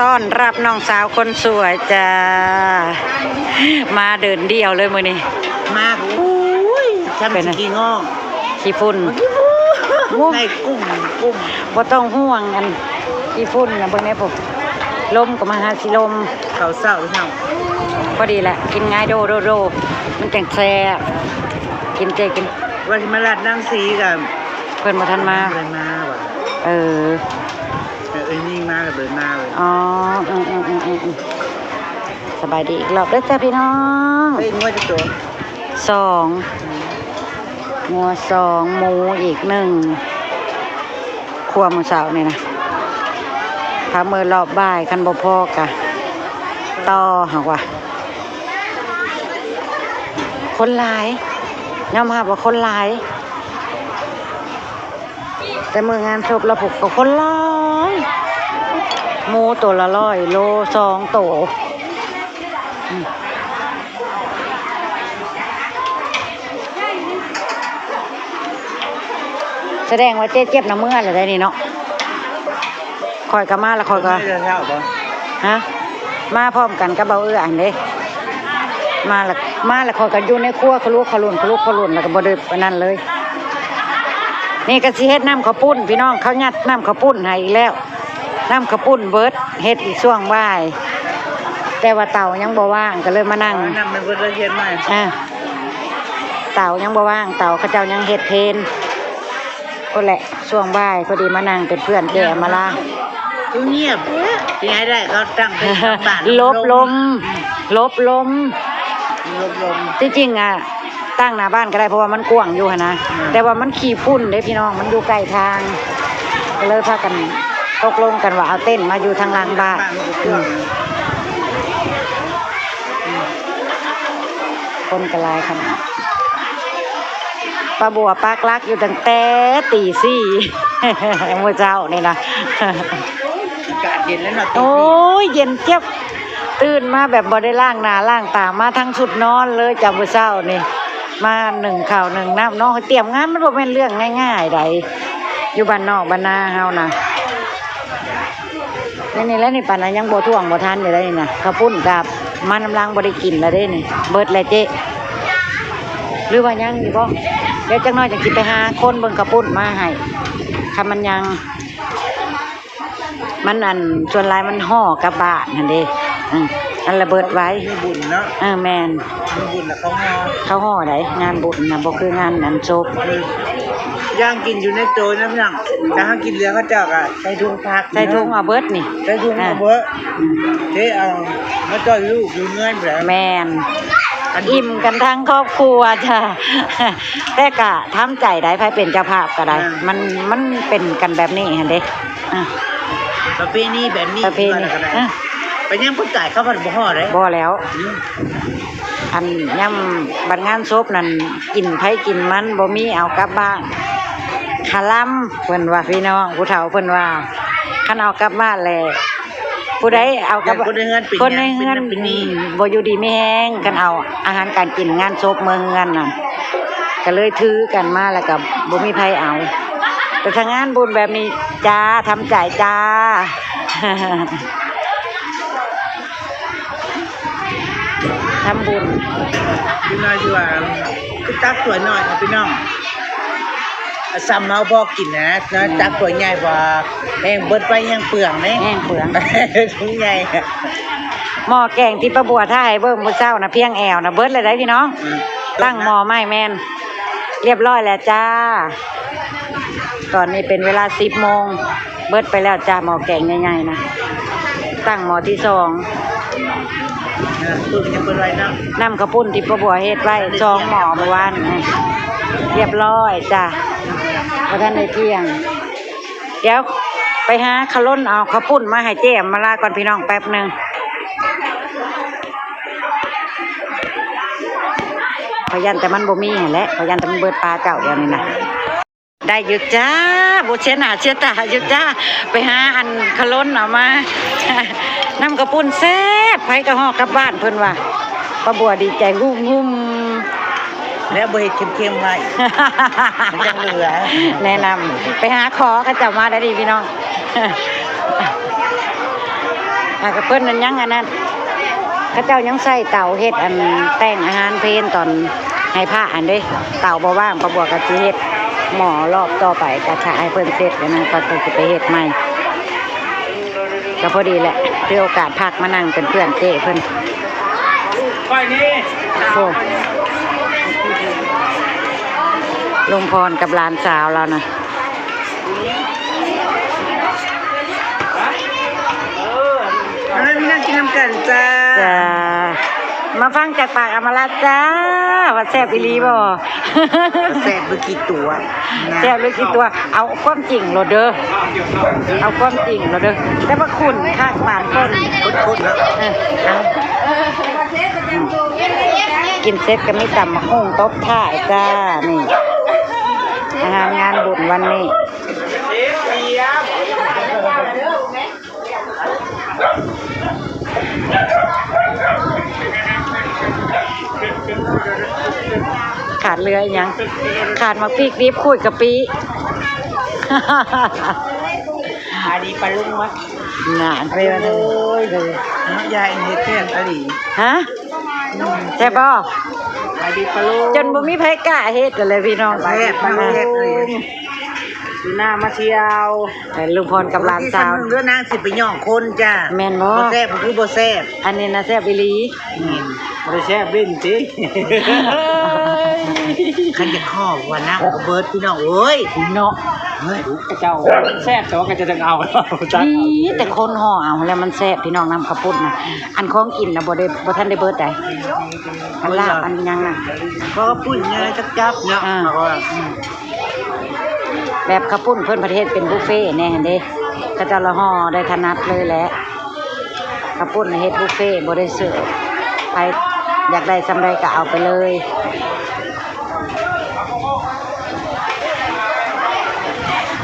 ต้อนรับน้องสาวคนสวยจ้ามาเดินเดี่ยวเลยมื้อนี้มากอุ้ยทำสกีงอขี้ฝุ่นในกุ้งบ่ต้องห่วงกันขี้ฝุ่นนะเบิ่งแน่ผมลมก็มาหาสิลมเขาเศร้าเฮาพอดีแหละกินง่ายโดมันจังแซ่บกินเจกินว่าสิมาลาดนางสีกับเพิ่นบ่ทันมาเลยมาว่ะนี่มากับเดินมาเลยอ๋อสบายดีอีกรอบเด้อจ้าพี่น้องเฮ้ยงัวจะตัว2งัว2หมูอีก1ครัวมื้อเช้านี่นะถ้ามื้อรอบบ่ายคันบ่พอกะต่อหักว่าคนหลายยอมรับว่าคนหลายแต่มื้องานศพเราผูกกับคนหลายหมูตัวละ100โล2ตัวแสดงว่าเจ๊เจ็บน้ำเมื่ออะไรได้นี่เนาะคอยกับมาแล้วคอยกับฮะมาพร้อมกันกับเบาอันเด้มาแล้วคอยกันอยู่ในครัวขลุ่นแล้วก็บ่ได้ปานนั้นเลยนี่ก็สิเฮ็ดน้ำข้าวปุ้นพี่น้องเขายัดน้ำข้าวปุ้นให้อีกแล้วน้ำข้าวปุ้นเบิดเฮ็ดอีกช่วงบ่ายแต่ว่าเต่ายังบ่ว่างก็เลยมานั่งน้ำมันเบิดละเอียดมากเต่ายังบ่ว่างเต่าเขาเจ้ายังเฮ็ดเพนก็แหละช่วงบ่ายพอดีมานั่งเป็นเพื่อนแกมาล่าเงียบยังไงได้เขาตั้งเป็นบ้านลบลมจริงๆอ่ะตั้งหน้าบ้านก็ได้เพราะว่ามันกว้างอยู่นะแต่ว่ามันขี้ฝุ่นเด้พี่น้องมันอยู่ใกล้ทางก็เลยพากันตกลงกันว่าเอาเต้นมาอยู่ทางหลังบ้านคนกระลายขนาดป้าบัวปากลักอยู่ตั้งแต่ตี4เมื่อเช้านี่นะอากาศเย็นแล้วเนาะโอ้ยเย็นเจี๊ยบตื่นมาแบบบ่ได้ล้างหน้าล้างตามาทั้งชุดนอนเลยจากเมื่อเช้านี่มา1ข้าว1น้ำน้องเตรียมงานมันบ่เป็นเรื่องง่ายๆใดอยู่บ้านนอกบ้านนาเฮานะนี่แล้วนี่ปานนั้นยังบ่ท่วงบ่ทันอยู่ได้นี่นะข้าวปุ้นกับมันน้ำล้างบ่ได้กินแล้วเด้นี่เบิดแล้วเจ๊หรือว่ายังอยู่บ่เดี๋ยวจักหน่อยจะกินไปหาคนเบิ่งข้าวปุ้นมาให้คันมันยังมันอันส่วนลายมันห่อกระบะนั่นเด้อันระเบิดไว้บุญเนาะแมนบุญแล้วเขาห่อได้งานบุญนะบ่คืองานอันศพย่างกินอยู่ในโจยนะพี่น้องถ้าหากินเหลือเขาเจ้าก็ใส่ถุงผักใส่ถุงเอาเบิดนี่ใส่ถุงเอาเบิดเจ๊เอามาจ่อยลูกอยู่เงื่อนแบบแมนอิ่มกันทั้งครอบครัวจ้ะแต่กะทำใจได้ไผเป็นเจ้าภาพก็ได้มันเป็นกันแบบนี้หั่นเด้ประเพณีแบบนี้ประเพณีไปยังผู้จ่ายเขาบ่ห่อเลยบ่แล้วอันย่ำบัดงานศพนั่นกินไผกินมันบ่มีเอากลับบ้านคาลัมเพิ่นว่าพี่น้องผู้เฒ่าเพิ่นว่าคันเอากลับบ้านแหละผู้ใดเอากลับคนในเฮือนบ่อยู่ดีไม่แห้งกันเอาอาหารการกินงานศพเมืองกันน่ะก็เลยถือกันมาแล้วก็บ่มีไผเอาแต่ทางงานบุญแบบนี้จ้าทำใจจ้าทำบุญพี่น้อยที่ว่าตักตัวน้อยพี่น้องซ้ำเมาบอกกินนะตักตัวใหญ่กว่าแห้งเบิดไปแห้งเปลืองไหมแห้งเปลืองถุงใหญ่หม้อแกงที่ป้าบัวท่าให้เบิ่งมื้อเช้านะเพียงแอวนะเบิดเลยได้พี่น้องตั้งหม้อไม้แม่นเรียบร้อยแล้วจ้าตอนนี้เป็นเวลา10 โมงเบิดไปแล้วจ้าหม้อแกงใหญ่ๆนะตั้งหม้อที่2น้ำข้าวปุ้นที่ป้าบัวเฮ็ดไว้2 หม้อเมื่อวานเรียบร้อยจ้าพอท่านได้เที่ยงเดี๋ยวไปหาขลุ่นเอาข้าวปุ้นมาให้เจ๊มาลาก่อนพี่น้องแป๊บนึงพยันแต่มันบ่มีแหละพยันแต่มันเบิดปลาเจ้าเดียวนี่นะได้หยุดจ้าบ่เชียหน้าเชียตาหยุดจ้าไปหาอันขลุ่นเอามาน้ำข้าวปุ้นแซ่บไผกระหอกกลับบ้านเพิ่นว่าป้าบัวดีใจงุ่มแล้วเบยเค็มๆไว้มันจะเหลือแนะนำไปหาขอเขาจะมาได้ดีพี่น้อง ากกับเพิ่นนั่นยังอันนั้นเขาเจ้ายังใส่เตาเฮ็ดอันแต่งอาหารเพลนตอนให้ผ้าอันเด้เตาบ่ว่างประบวกกับสิเฮ็ดหม้อรอบต่อไปก็ถ้าให้เพิ่นเสร็จแล้วนั้นก็ต้องสิไปเฮ็ดใหม่ก็พอดีแหละถือโอกาสพักมานั่งเป็นเพื่อนเจ้เพิ่น ก้อยนี่ โอ้ลุงพรกับหลานสาวเรานะ ไม่นั่งกินน้ำกันจ้า จะมาฟังจากปากอมราจ้าว่าแซ่บอีหลีบ่ แซ่บเมื่อกี้ตัวนะ แซ่บเลยกี่ตัวเอาความจริงโลดเด้อเอาความจริงโลดเด้อแต่ว่าคุณข้างบ้านคน โคตรแล้ว เอากินเสร็จก็มีตำมะฮุ่งตบท้ายจ้านี่อาหารงานบุญวันนี้ขาดเรืออีกยังขาดมาพริกดิบคุยกะปิ อันนี้ปลาลุงมั้ย นานไปวันนี้ ยายเฮ็ดแค่อันนี้ ฮะใช่ป่ะ อันนี้ปลาลุง จนบ่มีไผกล้าเฮ็ดกันเลยพี่น้อง แซ่บปลาลุงดูหน้ามาเที่ยว แต่ลุงพรกับหลานสาว เรื่องนางสิไปย่องคนจ้า แม่นบ่ บ่แซ่บคือบ่แซ่บ อันนี้นะแซ่บอีหลี บ่แซ่บเล่นติคันจะข้อว่านะเบิร์ดพี่น้องเอ้ย เนาะ เฮ้ยเจ้าแซ่บแต่ว่าก็จะต้องเอาจ้า นี่แต่คนห่อเอาแล้วมันแซ่บพี่น้องน้ำข้าวปุ้นน่ะอันของกินน่ะบ่ได้บ่ทันได้เบิดได้อันลาบอันยังน่ะ ก็ปุ้นเนี่ยจับเนาะแบบข้าวปุ้นเพิ่นประเทศเป็นบุฟเฟ่ต์แน่หั่นเด้ก็จะละห่อได้ถนัดเลยแหละข้าวปุ้นเฮ็ดบุฟเฟ่ต์บ่ได้เสิร์ฟใครอยากได้ซำใดก็เอาไปเลย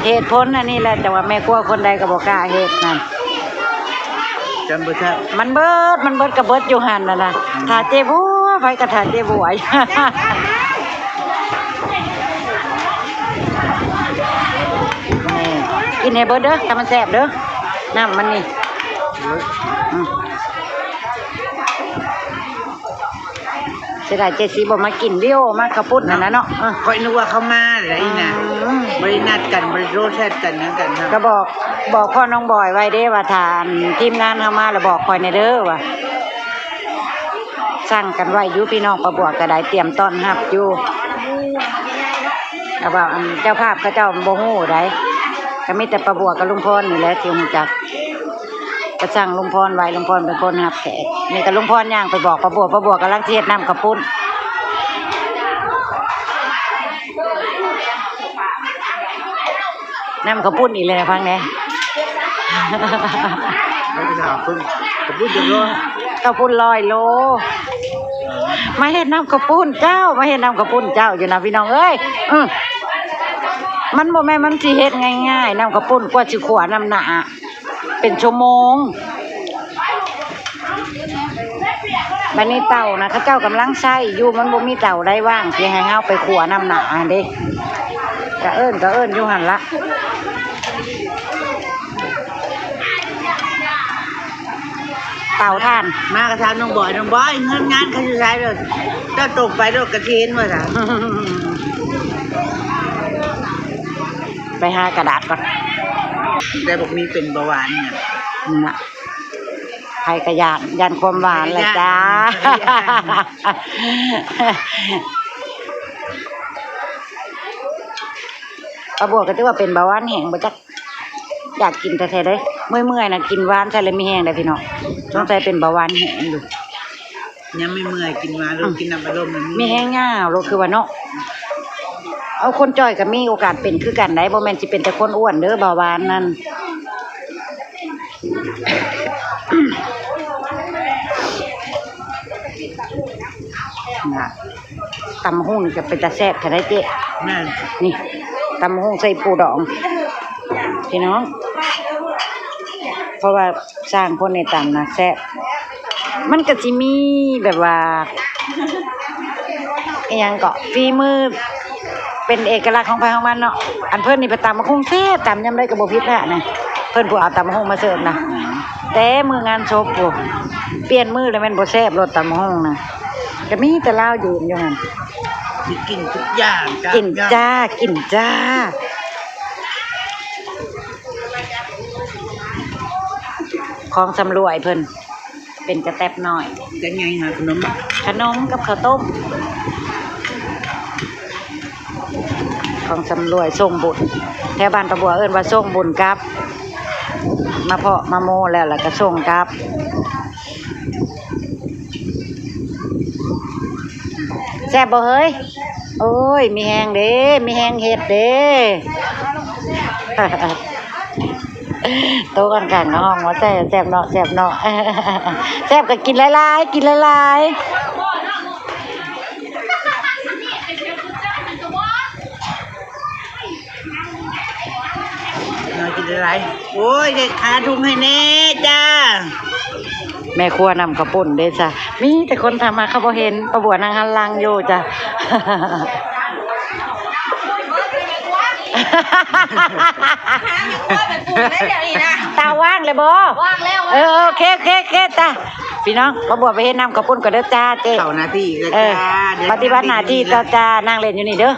เหตุผลอันนี้แหละแต่ว่าแม่ครัวคนใดก็บ่กล้าเฮ็ดนั่น จำบ่ได้ มันเบิดก็เบิดอยู่หั่นน่ะนะถ้าเจ๊บัวไปก็ถ้าเจ๊บัว นี่กินให้เบิดเด้อถ้ามันแซ่บเด้อน้ำมันนี่อืมเสียดายเจสีบ่มากินวิโอมาข้าวปุ้นนั่นนะเนาะ ค่อยนึกว่าเขามาอะไรนะบรินัดกันบริโรแชทกันนั่นกันนะ ก็บอกพ่อน้องบอยไว้เด้ว่าทานทีมงานเข้ามาแล้วบอกคอยในเด้อว่าสั่งกันไว้อยู่พี่น้องประบวกก็ได้เตรียมต้อนรับอยู่แต่ว่าอันเจ้าภาพเขาเจ้าบ่ฮู้ได้ก็มีแต่ประบวกกับลุงพรนี่แหละที่ฮู้จักก็สั่งลุงพรไว้ลุงพรเป็นคนรับแขกนี่ก็ลุงพรย่างไปบอกประบวกกำลังเทศน้ำข้าวปุ้นน้ำข้าวปุ้นอีกเลยนะฟังเนี่ย ไม่ไปถามเพิ่งกระปุ้นจะรอ ข้าวปุ้น100 โลมาเห็นน้ำข้าวปุ้นเจ้ามาเห็นน้ำข้าวปุ้นเจ้าอยู่นะพี่น้องเอ้ยมันบ่แม่นมันสิเฮ็ดง่ายๆน้ำข้าวปุ้นกว่าสิขัวน้ำหนาเป็นชั่วโมงบัดนี้เต่านะเขาเจ้ากำลังใช้อยู่มันบ่มีเต่าได้ว่างสิให้เฮาไปขัวน้ำหนาเด้ก็เอิ้นอยู่หั่นละเต่าท่าน มากระทำน้องบอยเงินงานเขาจะใช้เลยเจ้าตกไปโดนกระเทนมาจ้ะ ไปหากระดาษก่อน แต่บอกมีเป็นเบาหวานเนี่ย น่ะใครกระยันความหวานเลยจ้า ประบวกก็ถือว่าเป็นเบาหวานแห้งบ่จักอยากกินแต่แท้ได้เมื่อยๆนะกินหวานใช่เลยมีแห้งได้พี่น้องสงสัยเป็นเบาหวานแห้งอยู่ ยังไม่เมื่อยกินมาลงกินน้ำอารมณ์มัน มีแห้งง่าวโลคือว่าเนาะเอาคนจ้อยก็มีโอกาสเป็นคือกันได้บ่แม่นสิเป็นแต่คนอ้วนเด้อเบาหวานนั่น น่ะตำหุ่งจะเป็นตาแซ่บแค่ได้เจ๊ นั่น นี่ตำหุ่งใส่ปูดองพี่น้องเพราะว่าสร้างคนในตำนะแซ่บมันก็สิมีแบบว่าอิหยังก็ฝีมือเป็นเอกลักษณ์ของภายของมันเนาะอันเพิ่นนี่ไปตำมะฮุ่งแซ่บตำยำได้ก็บ่ผิดแท้นะเพิ่นผู้เอาตำมะฮุ่งมาเสิร์ฟนะ แต่มืองานศพบ่เปลี่ยนมือแล้วแม่นบ่แซ่บรสตำห้องนะก็มีแต่ลาวยืนอยู่นั่น สิกินทุกอย่าง กินจ้ากินจ้าของสำรวยเพิ่นเป็นกระแตบน้อย จะไงหาขนม ขนมกับข้าวต้มของสำรวยส่งบุญแถวบ้านตะบัวเอิ้นว่าส่งบุญกับมาเพาะมาโมแล้วก็ส่งกับแซ่บบ่เฮ้ยโอ้ยมีแฮงเด้มีแฮงเฮ็ดเด้ โตกันกันห้องว่าแซ่บเนาะแซ่บเนาะ แซ่บก็กินหลายๆกินหลายๆ น้อยกินอะไรโอ้ยได้ขาทุ่งให้แน่จ้า แม่ครัวนำข้าวปุ้นเด้จ้ะมีแต่คนทำมาเขาบ่เห็นประบัวนางหันหลังอยู่จ้ะ ตาว่างเลยบ่ ว่างแล้ว โอเคตาพี่น้องประบัวไปเฮ็ดน้ำข้าวปุ้นก็เด้อจ้าเจ๊ เข้าหน้าที่ก็ เออ จ้าเดี๋ยว ปฏิบัติหน้าที่ต่อจ้านั่งเล่นอยู่นี่เด้อ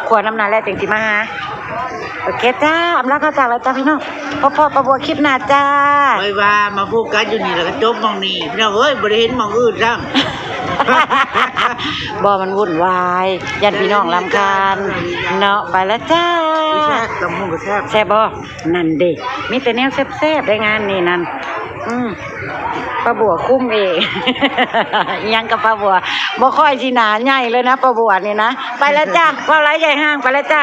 ขวดน้ำหนาแล้วจังสิมาหาโอเคจ้าอำลาเขาจากแล้วจ้าพี่น้องพ่อประบัวคลิปหน้าจ้า ไว้ว่ามาพูดกันอยู่นี่แล้วก็จบหมองนี่พี่น้องเอ้ยบ่ได้เห็นหมองอื่นซ้ำ บ่มันวุ่นวายยันพี่น้องรำคาญเนาะไปแล้วจ้า แซ่บตำมุงก็แซ่บ แซ่บบ่นั่นเด้มีแต่แนวแซ่บๆได้งานนี่นั่นป้าบัวคุ้มเอง ยังกับป้าบัวบ่ค่อยสิหนาใหญ่เลยนะป้าบัวนี่นะไปแล้วจ้าว่าไรใหญ่ห้างไปแล้วจ้า